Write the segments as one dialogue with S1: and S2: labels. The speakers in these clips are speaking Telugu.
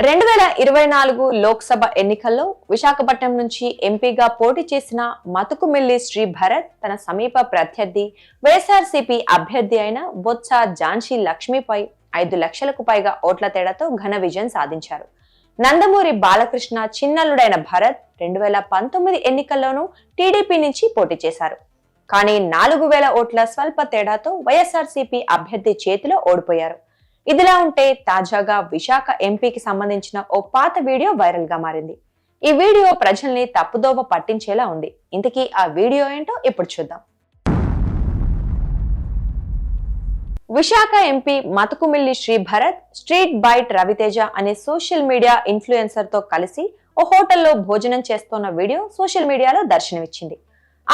S1: 2024 లోక్సభ ఎన్నికల్లో విశాఖపట్నం నుంచి ఎంపీగా పోటీ చేసిన మతుకుమిల్లి శ్రీ భరత్ తన సమీప ప్రత్యర్థి వైఎస్ఆర్సీపీ అభ్యర్థి అయిన బొత్స ఝాన్సీ లక్ష్మిపై 5 లక్షలకు పైగా ఓట్ల తేడాతో ఘన విజయం సాధించారు. నందమూరి బాలకృష్ణ చిన్నల్లుడైన భరత్ 2019 ఎన్నికల్లోనూ టీడీపీ నుంచి పోటీ చేశారు. కానీ 4000 ఓట్ల స్వల్ప తేడాతో వైఎస్ఆర్సీపీ అభ్యర్థి చేతిలో ఓడిపోయారు. ఇదిలా ఉంటే తాజాగా విశాఖ ఎంపీకి సంబంధించిన ఓ పాత వీడియో వైరల్ గా మారింది. ఈ వీడియో ప్రజల్ని తప్పుదోవ పట్టించేలా ఉంది. ఇంతకీ ఆ వీడియో ఏంటో ఇప్పుడు చూద్దాం. Visakha MP Mathukumilli Sri Bharat street bite Raviteja అనే సోషల్ మీడియా ఇన్ఫ్లుయెన్సర్ తో కలిసి ఓ హోటల్లో భోజనం చేస్తున్న వీడియో సోషల్ మీడియాలో దర్శనమిచ్చింది.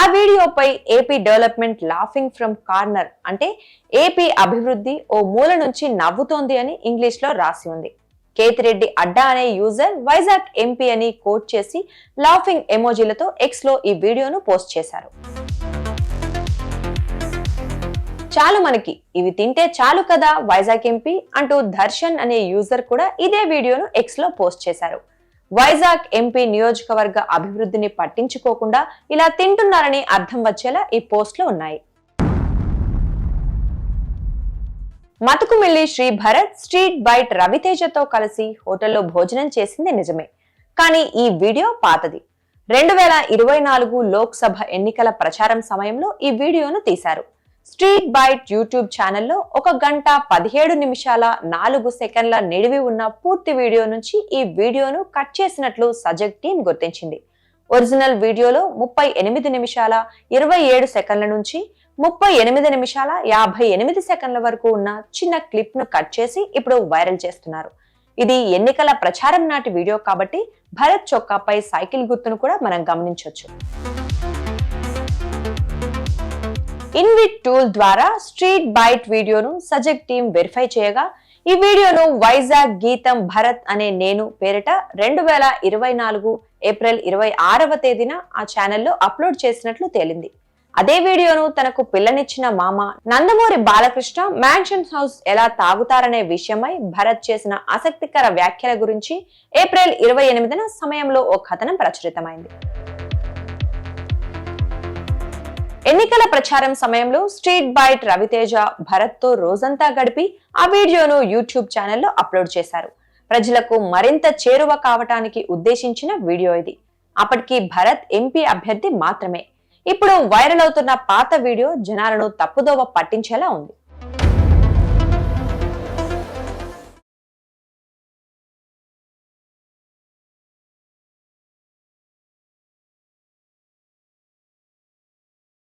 S1: ఆ వీడియోపై AP development laughing from corner అంటే ఏపీ అభివృద్ధి ఓ మూల నుంచి నవ్వుతోంది అని ఇంగ్లీష్ లో రాసి ఉంది. కేతిరెడ్డి అడ్డా అనే యూజర్ వైజాగ్ ఎంపీ అని కోట్ చేసి లాఫింగ్ ఎమోజీలతో ఎక్స్ లో ఈ వీడియోను పోస్ట్ చేశారు. చాలు మనకి ఇవి తింటే చాలు కదా వైజాగ్ ఎంపీ అంటూ దర్శన్ అనే యూజర్ కూడా ఇదే వీడియోను ఎక్స్ లో పోస్ట్ చేశారు. వైజాగ్ ఎంపీ నియోజకవర్గ అభివృద్ధిని పట్టించుకోకుండా ఇలా తింటున్నారని అర్థం వచ్చేలా ఈ పోస్టులు ఉన్నాయి. మతుకుమిల్లి శ్రీ భరత్ స్ట్రీట్ బైట్ రవితేజతో కలిసి హోటల్లో భోజనం చేసింది నిజమే, కానీ ఈ వీడియో పాతది. 2024 లోక్సభ ఎన్నికల ప్రచారం సమయంలో ఈ వీడియోను తీశారు. స్ట్రీట్ బైట్ యూట్యూబ్ ఛానల్లో 1 గంట 17 నిమిషాల 4 సెకండ్ల నిడివి ఉన్న పూర్తి వీడియో నుంచి ఈ వీడియోను కట్ చేసినట్లు సజెక్ట్ టీం గుర్తించింది. ఒరిజినల్ వీడియోలో 38 నిమిషాల 27 సెకండ్ల నుంచి 38 నిమిషాల 58 సెకండ్ల వరకు ఉన్న చిన్న క్లిప్ ను కట్ చేసి ఇప్పుడు వైరల్ చేస్తున్నారు. ఇది ఎన్నికల ప్రచారం నాటి వీడియో కాబట్టి భరత్ చొక్కాపై సైకిల్ గుర్తును కూడా మనం గమనించవచ్చు. ఇన్విట్ టూల్ ద్వారా స్ట్రీట్ బైట్ వీడియోను సజెక్ట్ టీం వెరిఫై చేయగా ఈ వీడియోను వైజాగ్ గీతం భరత్ అనే నేను పేరిట 2024 ఏప్రిల్ 26వ తేదీన ఆ ఛానల్లో అప్లోడ్ చేసినట్లు తేలింది. అదే వీడియోను తనకు పిల్లనిచ్చిన మామ నందమూరి బాలకృష్ణ మ్యాన్షన్ హౌస్ ఎలా తాగుతారనే విషయమై భరత్ చేసిన ఆసక్తికర వ్యాఖ్యల గురించి ఏప్రిల్ 28న సమయంలో ఓ కథనం ప్రచురితమైంది. ఎన్నికల ప్రచారం సమయంలో స్ట్రీట్ బైట్ రవితేజ భరత్ తో రోజంతా గడిపి ఆ వీడియోను యూట్యూబ్ ఛానల్లో అప్లోడ్ చేశారు. ప్రజలకు మరింత చేరువ కావటానికి ఉద్దేశించిన వీడియో ఇది. అప్పటికి భరత్ ఎంపీ అభ్యర్థి మాత్రమే. ఇప్పుడు వైరల్ అవుతున్న పాత వీడియో జనాలను తప్పుదోవ పట్టించేలా ఉంది.